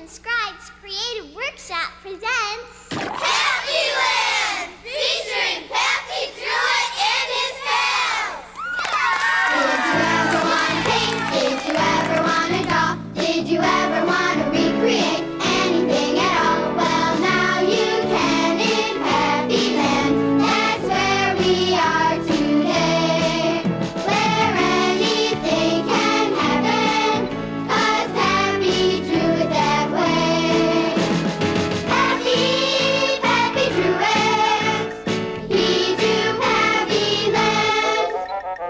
and Scribe's Creative Workshop presents Pappyland! Featuring Pappy Druid and his pals! Did you ever want to paint? Did you ever want to draw? Did you ever want to recreate anything at all? Well, now you can in Pappyland. That's where we are today. Where anything can happen, 'cause Pappy drew it that way. Pappy drew it. He drew Pappyland.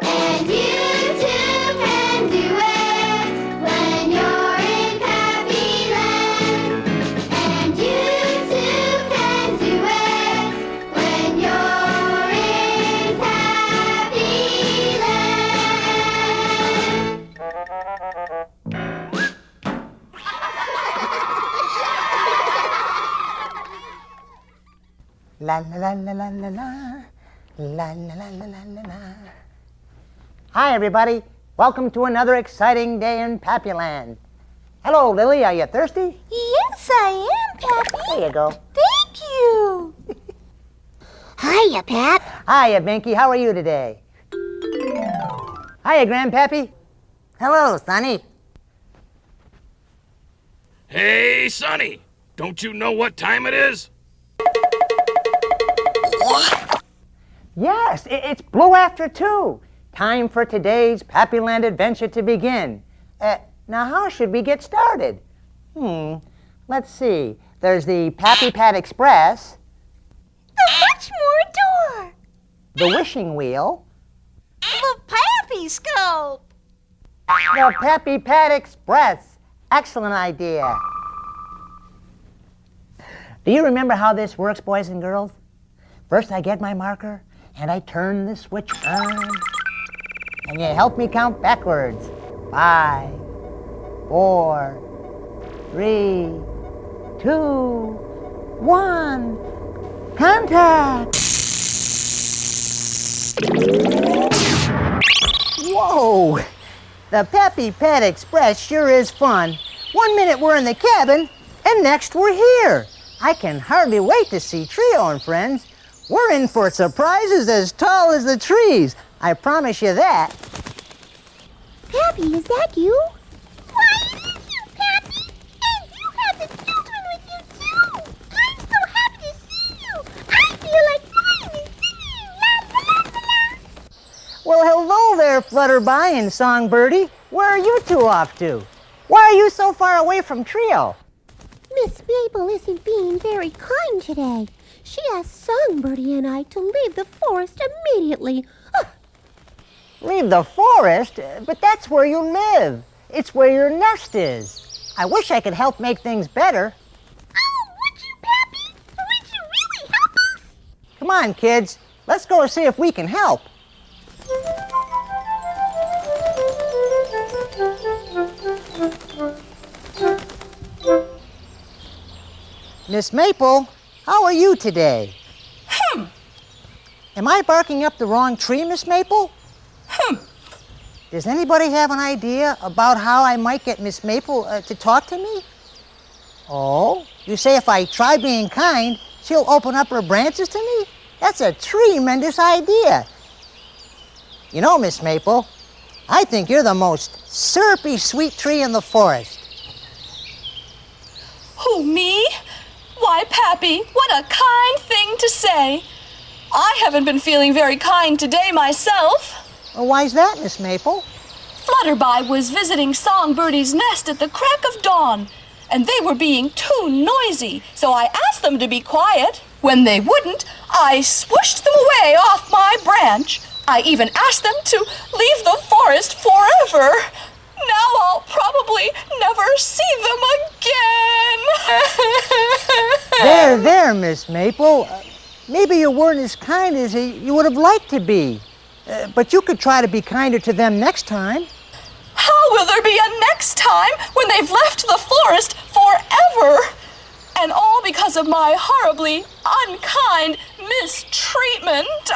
And you too can do it when you're in Pappyland. And you too can do it when you're in Pappyland. La la la la la la la. La la la la la la la. Hi everybody, welcome to another exciting day in Pappyland. Hello Lily, are you thirsty? Yes, I am, Pappy. There you go. Thank you. Hiya, Pap. Hiya Binky, how are you today? Hiya Grandpappy. Hello Sonny. Hey, Sonny, don't you know what time it is? Yes, it's blue after 2. Time for today's Pappyland adventure to begin. Now how should we get started? Let's see. There's the Pappy Pad Express, The Muchmore door. the Wishing Wheel, The Pappy scope. the Pappy Pad Express. Excellent idea. Do you remember how this works, boys and girls? First I get my marker and I turn the switch on. And you help me count backwards. 5, 4, 3, 2, 1. Contact! Whoa! The Pappy Pad Express sure is fun. 1 minute we're in the cabin, and next we're here. I can hardly wait to see Trio and friends. We're in for surprises as tall as the trees. I promise you that. Pappy, is that you? Why, it is you, Pappy! And you have the children with you, too! I'm so happy to see you! I feel like flying and singing! La la la la la! Well, hello there, Flutterby and Songbirdie. Where are you two off to? Why are you so far away from Trio? Miss Mabel isn't being very kind today. She asked Songbirdie and I to leave the forest immediately. Leave the forest? But that's where you live. It's where your nest is. I wish I could help make things better. Oh, would you, Pappy? Would you really help us? Come on, kids. Let's go see if we can help. Miss Maple, how are you today? Am I barking up the wrong tree, Miss Maple? Does anybody have an idea about how I might get Miss Maple to talk to me? Oh, you say if I try being kind, she'll open up her branches to me? That's a tremendous idea. You know, Miss Maple, I think you're the most syrupy sweet tree in the forest. Who, me? Why, Pappy, what a kind thing to say. I haven't been feeling very kind today myself. Well, why's that, Miss Maple? Flutterby was visiting Songbirdie's nest at the crack of dawn, and they were being too noisy, so I asked them to be quiet. When they wouldn't, I swooshed them away off my branch. I even asked them to leave the forest forever. Now I'll probably never see them again. There, Miss Maple. Maybe you weren't as kind as you would have liked to be. But you could try to be kinder to them next time. How will there be a next time when they've left the forest forever? And all because of my horribly unkind mistreatment.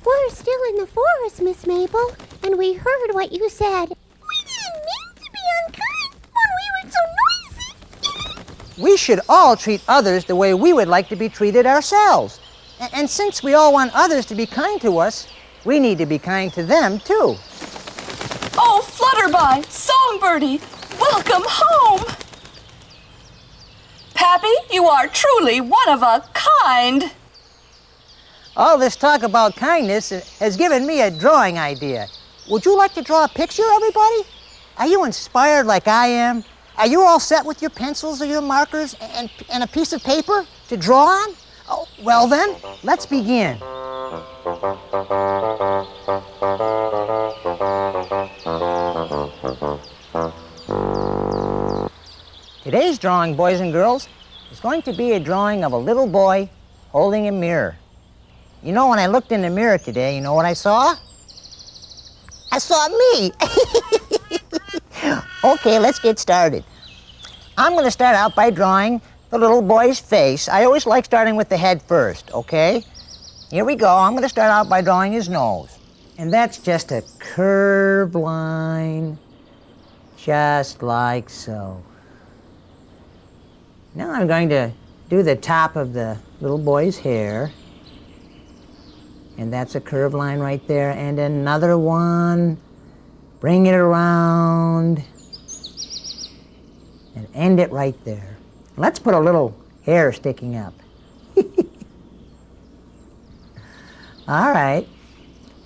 We're still in the forest, Miss Mabel, and we heard what you said. We didn't mean to be unkind. we should all treat others the way we would like to be treated ourselves. And since we all want others to be kind to us, we need to be kind to them, too. Oh, Flutterby, Songbirdie, welcome home! Pappy, you are truly one of a kind. All this talk about kindness has given me a drawing idea. Would you like to draw a picture, everybody? Are you inspired like I am? Are you all set with your pencils or your markers and a piece of paper to draw on? Oh, well then, let's begin. Today's drawing, boys and girls, is going to be a drawing of a little boy holding a mirror. You know, when I looked in the mirror today, you know what I saw? I saw me. Okay, let's get started. I'm going to start out by drawing the little boy's face. I always like starting with the head first, okay? Here we go. I'm going to start out by drawing his nose. And that's just a curved line, just like so. Now I'm going to do the top of the little boy's hair. And that's a curved line right there. And another one. Bring it around. And end it right there. Let's put a little hair sticking up. All right.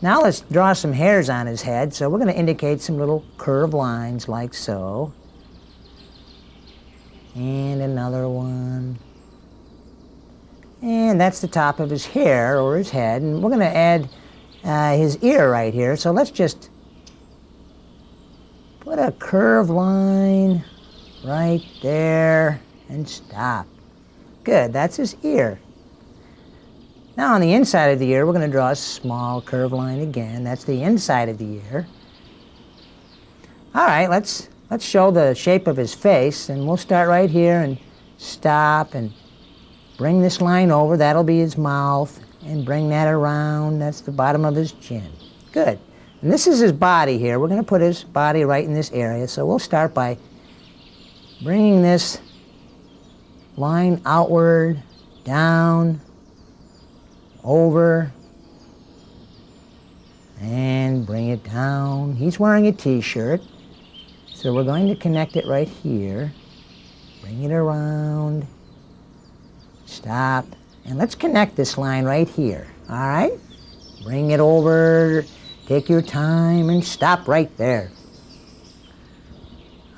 Now let's draw some hairs on his head. So we're going to indicate some little curved lines like so. And another one. And that's the top of his hair or his head. And we're going to add his ear right here. So let's just put a curved line right there and stop. Good, that's his ear. Now on the inside of the ear, we're going to draw a small curved line again. That's the inside of the ear. All right, let's show the shape of his face, and we'll start right here and stop and bring this line over. That'll be his mouth, and bring that around. That's the bottom of his chin. Good. And this is his body here. We're going to put his body right in this area. So we'll start by bringing this line outward, down, over, and bring it down. He's wearing a t-shirt, so we're going to connect it right here. Bring it around, stop, and let's connect this line right here, all right? Bring it over, take your time, and stop right there.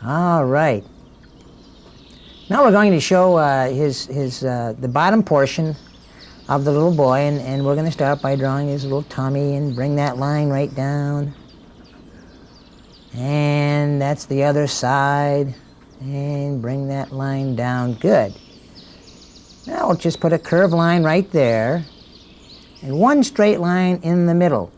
All right. Now we're going to show the bottom portion of the little boy, and we're going to start by drawing his little tummy and bring that line right down. And that's the other side, and bring that line down. Good. Now we'll just put a curved line right there, and one straight line in the middle.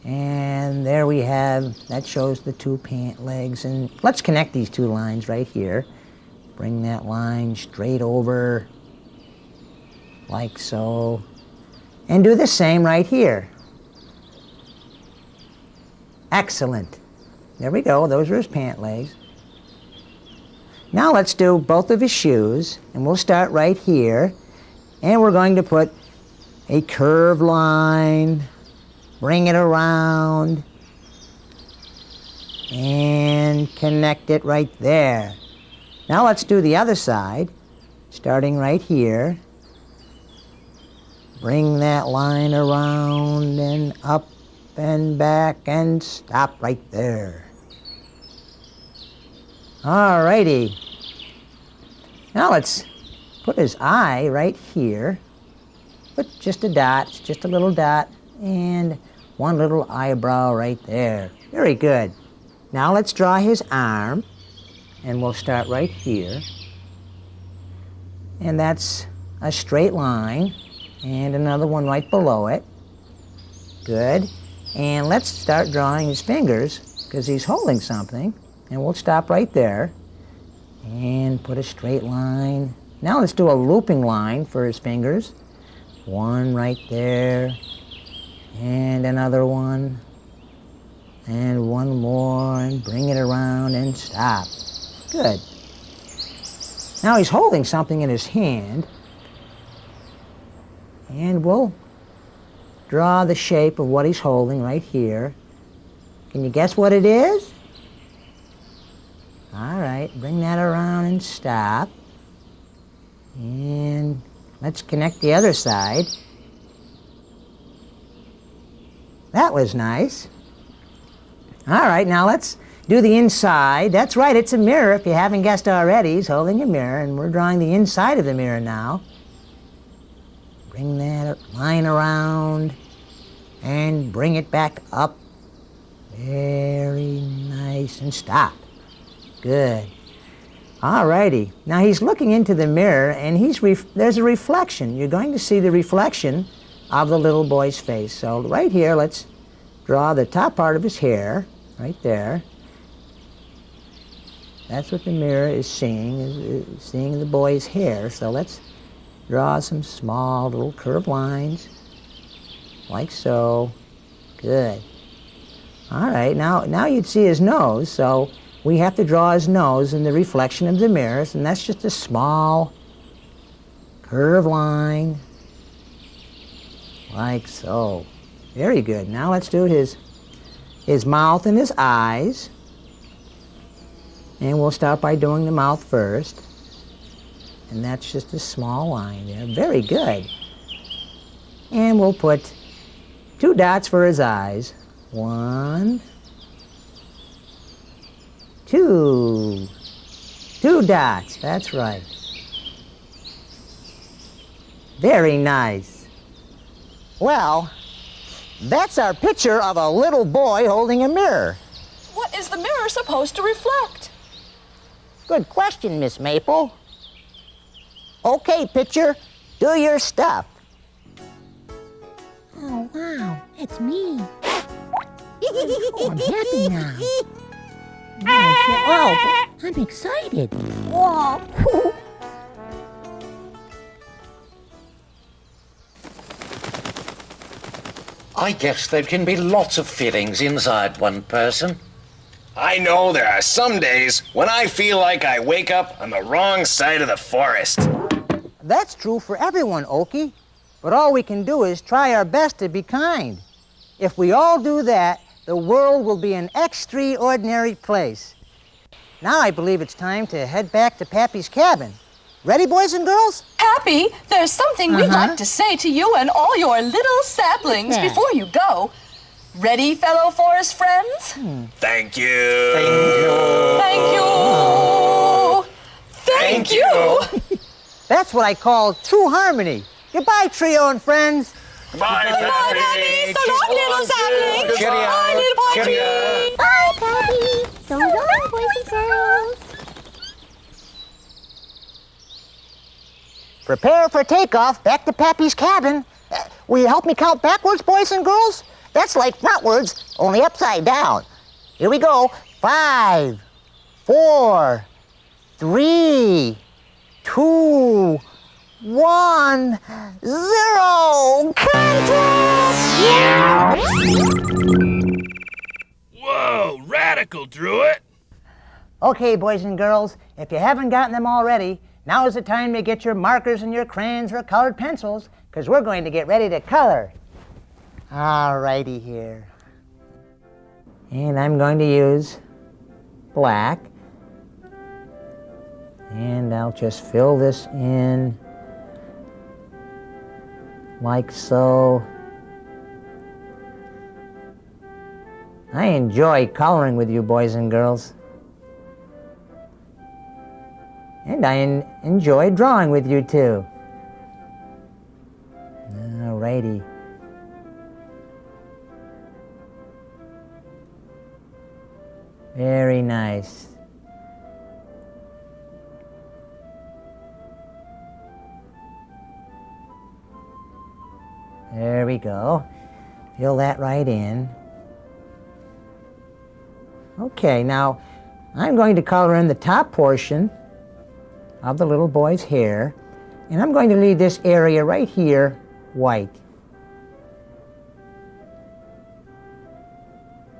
And there we have, that shows the two pant legs. And let's connect these two lines right here. Bring that line straight over, like so. And do the same right here. Excellent. There we go, those are his pant legs. Now let's do both of his shoes, and we'll start right here. And we're going to put a curved line, bring it around, and connect it right there. Now let's do the other side, starting right here. Bring that line around and up and back and stop right there. All righty. Now let's put his eye right here. Put just a dot, just a little dot, and one little eyebrow right there. Very good. Now let's draw his arm, and we'll start right here. And that's a straight line, and another one right below it. Good. And let's start drawing his fingers, because he's holding something. And we'll stop right there, and put a straight line. Now let's do a looping line for his fingers. One right there, and another one, and one more, and bring it around and stop. Good. Now he's holding something in his hand, and we'll draw the shape of what he's holding right here. Can you guess what it is? All right, bring that around and stop. And let's connect the other side. That was nice. All right, now let's do the inside. That's right, it's a mirror. If you haven't guessed already, he's holding a mirror, and we're drawing the inside of the mirror now. Bring that line around and bring it back up. Very nice, and stop. Good. All righty. Now he's looking into the mirror, and there's a reflection. You're going to see the reflection of the little boy's face. So right here, let's draw the top part of his hair, right there. That's what the mirror is seeing, is seeing the boy's hair. So let's draw some small little curved lines, like so. Good. All right, now you'd see his nose, so we have to draw his nose in the reflection of the mirrors, and that's just a small curved line, like so. Very good. Now let's do his mouth and his eyes. And we'll start by doing the mouth first. And that's just a small line there. Very good. And we'll put 2 dots for his eyes. 1, 2. 2 dots, that's right. Very nice. Well, that's our picture of a little boy holding a mirror. What is the mirror supposed to reflect? Good question, Miss Maple. Okay, picture, do your stuff. Oh, wow, it's me. Oh, I'm happy now. Oh, I'm excited. Whoa. I guess there can be lots of feelings inside one person. I know there are some days when I feel like I wake up on the wrong side of the forest. That's true for everyone, Okie. But all we can do is try our best to be kind. If we all do that, the world will be an extraordinary place. Now I believe it's time to head back to Pappy's cabin. Ready, boys and girls? Pappy, there's something we'd like to say to you and all your little saplings before you go. Ready, fellow forest friends? Thank you. Thank you. Thank you. That's what I call true harmony. Goodbye, trio and friends. Goodbye, Bye, Pappy. So long, little saplings. Bye, little Pappy. Bye, Pappy. So long, boys and girls. Prepare for takeoff back to Pappy's cabin. Will you help me count backwards, boys and girls? That's like frontwards, only upside down. Here we go. 5, 4, 3, 2, 1, 0. Contact! Whoa, radical, Druid. Okay, boys and girls, if you haven't gotten them already, now is the time to get your markers and your crayons or colored pencils, because we're going to get ready to color. All righty here. And I'm going to use black. And I'll just fill this in like so. I enjoy coloring with you, boys and girls. And I enjoy drawing with you, too. All righty. Very nice. There we go. Fill that right in. Okay, now I'm going to color in the top portion of the little boy's hair, and I'm going to leave this area right here white.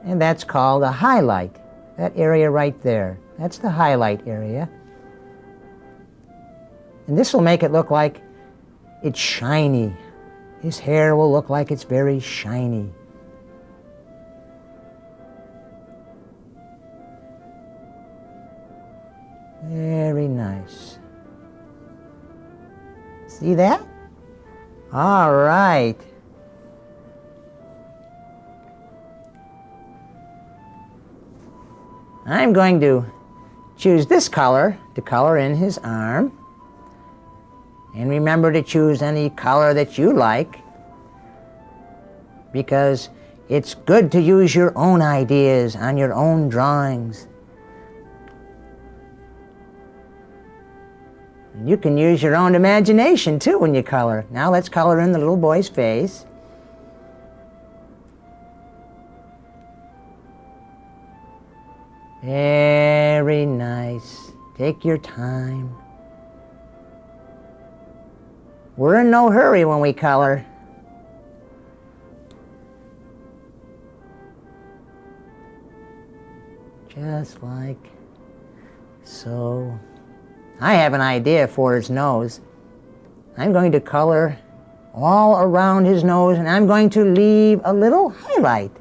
And that's called a highlight. That area right there. That's the highlight area. And this will make it look like it's shiny. His hair will look like it's very shiny. Very nice. See that? All right. I'm going to choose this color to color in his arm. And remember to choose any color that you like, because it's good to use your own ideas on your own drawings. And you can use your own imagination too when you color. Now let's color in the little boy's face. Very nice. Take your time. We're in no hurry when we color. Just like so. I have an idea for his nose. I'm going to color all around his nose, and I'm going to leave a little highlight.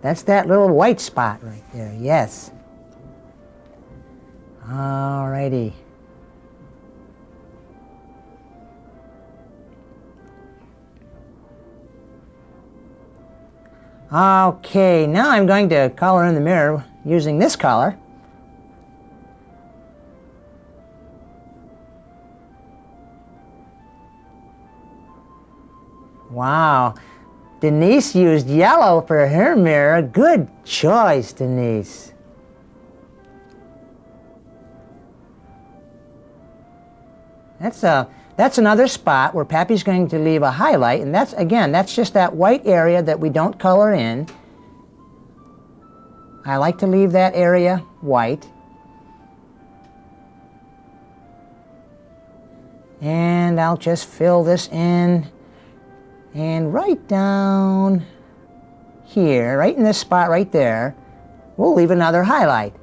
That's that little white spot right there, yes. Alrighty. Okay, now I'm going to color in the mirror using this color. Wow, Denise used yellow for her mirror. Good choice, Denise. That's another spot where Pappy's going to leave a highlight, and that's just that white area that we don't color in. I like to leave that area white. And I'll just fill this in, and right down here, right in this spot right there, we'll leave another highlight.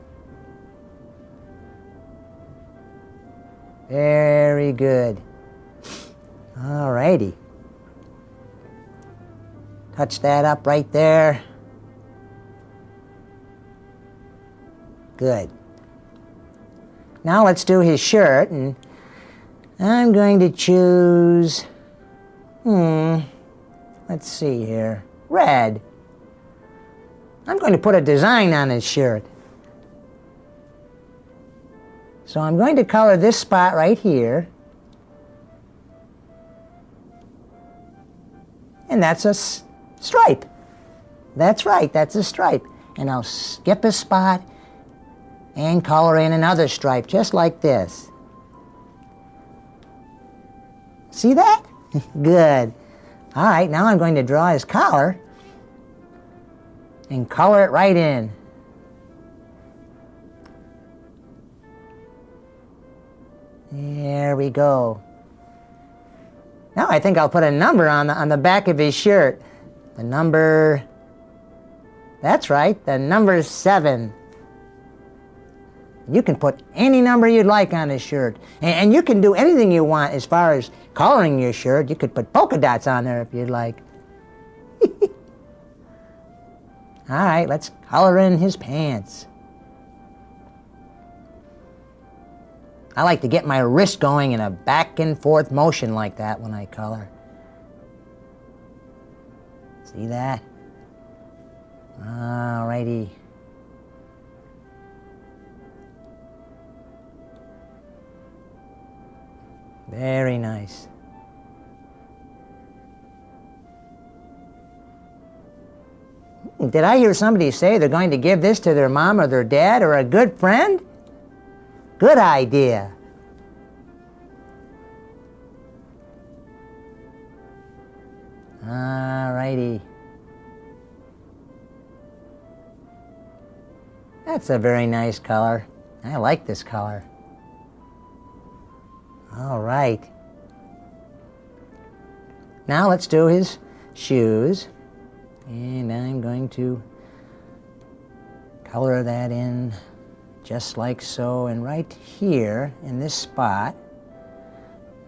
Very good. Alrighty. Touch that up right there. Good. Now let's do his shirt, and I'm going to choose, let's see here, red. I'm going to put a design on his shirt. So I'm going to color this spot right here. And that's a stripe. That's right, that's a stripe. And I'll skip a spot and color in another stripe, just like this. See that? Good. All right, now I'm going to draw his collar and color it right in. There we go. Now I think I'll put a number on the back of his shirt. The number, that's right, the number 7. You can put any number you'd like on his shirt. And you can do anything you want as far as coloring your shirt. You could put polka dots on there if you'd like. All right, let's color in his pants. I like to get my wrist going in a back and forth motion like that when I color. See that? Alrighty. Very nice. Did I hear somebody say they're going to give this to their mom or their dad or a good friend? Good idea. Alrighty. That's a very nice color. I like this color. All right. Now let's do his shoes. And I'm going to color that in just like so. And right here in this spot,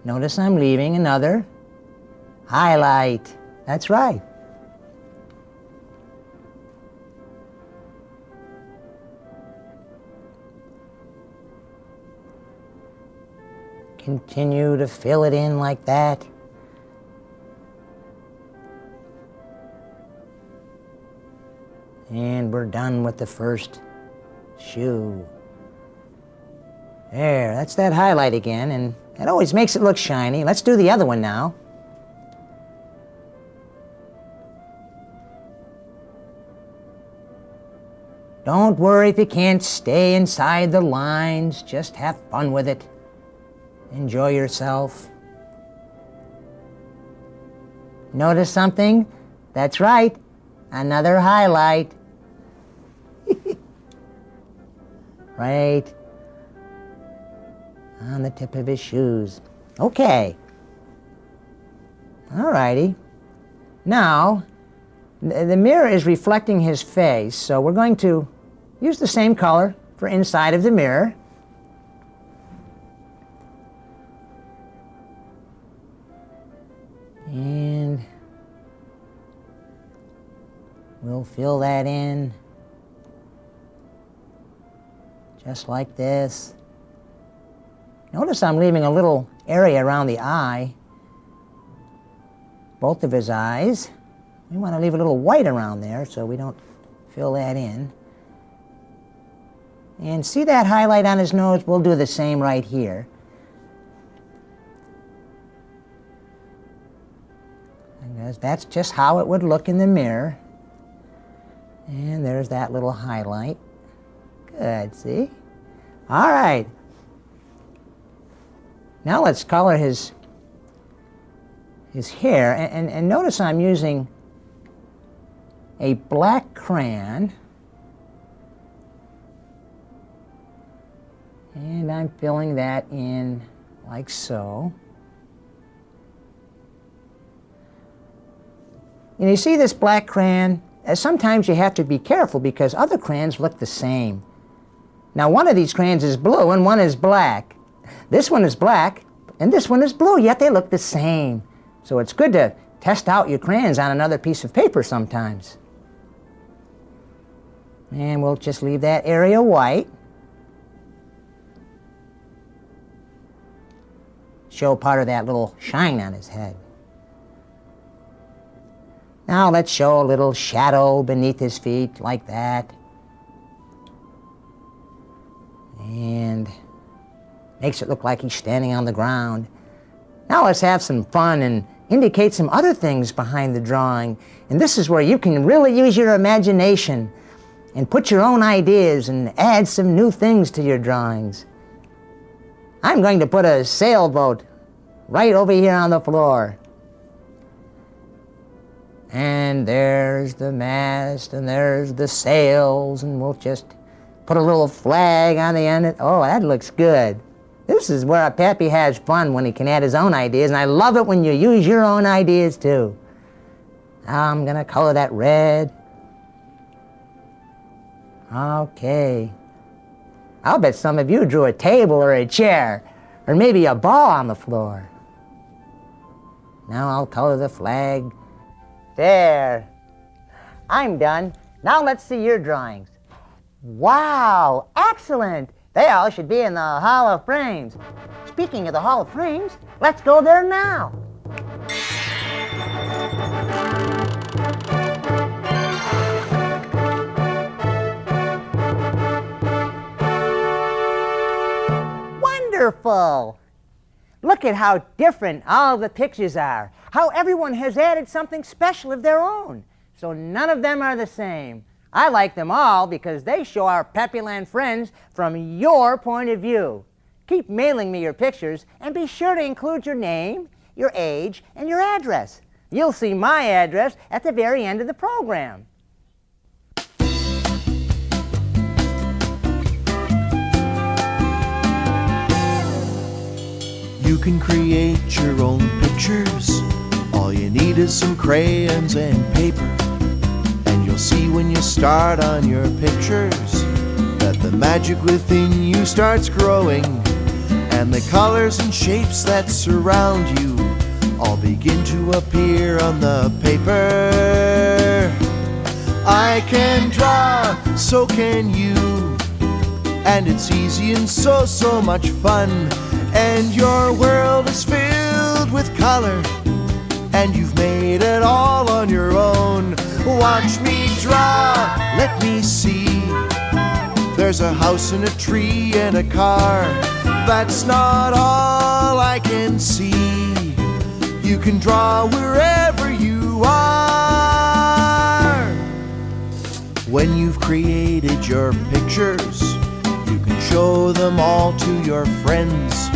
Notice I'm leaving another highlight. That's right. Continue to fill it in like that. And we're done with the first shoe. There, that's that highlight again, and it always makes it look shiny. Let's do the other one now. Don't worry if you can't stay inside the lines. Just have fun with it. Enjoy yourself. Notice something? That's right. Another highlight. Right on the tip of his shoes. Okay. All righty. Now, the mirror is reflecting his face, so we're going to use the same color for inside of the mirror. And we'll fill that in just like this. Notice I'm leaving a little area around the eye, both of his eyes. We want to leave a little white around there so we don't fill that in. And see that highlight on his nose? We'll do the same right here. Because that's just how it would look in the mirror. And there's that little highlight. Good, see? All right. Now let's color his hair. And notice I'm using a black crayon. And I'm filling that in like so. And you see this black crayon? Sometimes you have to be careful because other crayons look the same. Now one of these crayons is blue and one is black. This one is black and this one is blue, yet they look the same. So it's good to test out your crayons on another piece of paper sometimes. And we'll just leave that area white. Show part of that little shine on his head. Now let's show a little shadow beneath his feet, like that. And makes it look like he's standing on the ground. Now let's have some fun and indicate some other things behind the drawing. And this is where you can really use your imagination and put your own ideas and add some new things to your drawings. I'm going to put a sailboat right over here on the floor. And there's the mast, and there's the sails, and we'll just put a little flag on the end. Oh, that looks good. This is where a Pappy has fun, when he can add his own ideas, and I love it when you use your own ideas too. Now I'm gonna color that red. Okay. I'll bet some of you drew a table or a chair, or maybe a ball on the floor. Now I'll color the flag. There. I'm done. Now let's see your drawings. Wow, excellent. They all should be in the Hall of Frames. Speaking of the Hall of Frames, let's go there now. Wonderful. Look at how different all the pictures are. How everyone has added something special of their own. So none of them are the same. I like them all because they show our Pappyland friends from your point of view. Keep mailing me your pictures and be sure to include your name, your age, and your address. You'll see my address at the very end of the program. You can create your own pictures. All you need is some crayons and paper. And you'll see when you start on your pictures that the magic within you starts growing. and the colors and shapes that surround you all begin to appear on the paper. I can draw, so can you, and it's easy and so much fun. And your world is filled with color, and you've made it all on your own. Watch me draw, let me see. There's a house and a tree and a car. That's not all I can see. You can draw wherever you are. When you've created your pictures, you can show them all to your friends.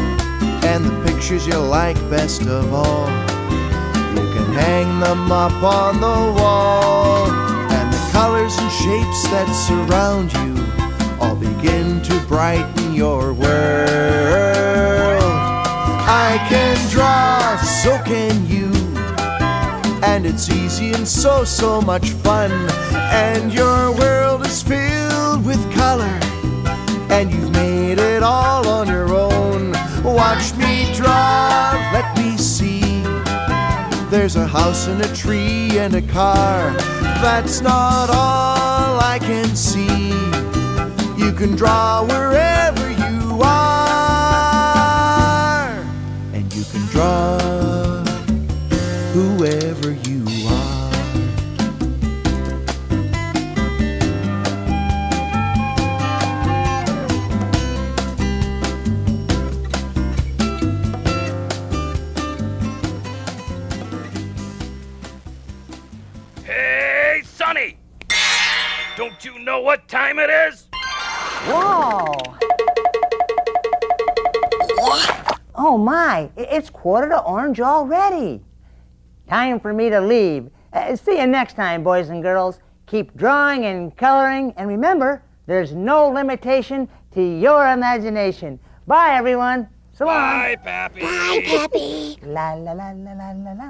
And the pictures you like best of all, you can hang them up on the wall. And the colors and shapes that surround you all begin to brighten your world. I can draw, so can you, and it's easy and so much fun. And your world is filled with color, and you've made it all on your own. Watch me draw, let me see. There's a house and a tree and a car. That's not all I can see. You can draw wherever you are, and you can draw whoever you are. Hey, Sonny! Don't you know what time it is? Whoa! Oh my, it's 1:45 already. Time for me to leave. See you next time, boys and girls. Keep drawing and coloring, and remember, there's no limitation to your imagination. Bye, everyone. So long. Bye, Pappy. Bye, Pappy. La la la la la la la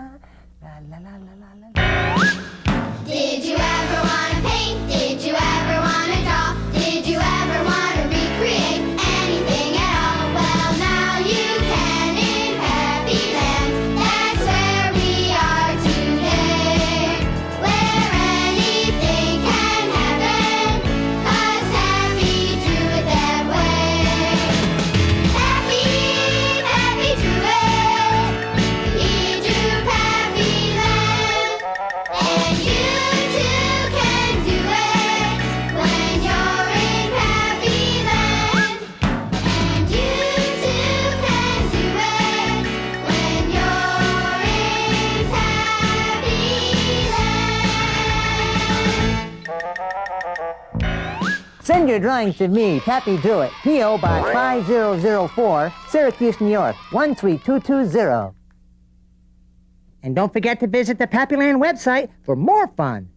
la la la la la. Did you ever want to paint? Did you ever want to draw? Did you ever want to recreate anything at all? Well, now you can in Pappyland. That's where we are today, where anything can happen, 'cause Pappy drew it that way. Pappy drew it. He drew Pappyland. And you too can do it when you're in Pappyland. And you too can do it when you're in Pappyland. Send your drawings to me, Pappy Drew It, P.O. Box 5004, Syracuse, New York, 13220. And don't forget to visit the Pappyland website for more fun.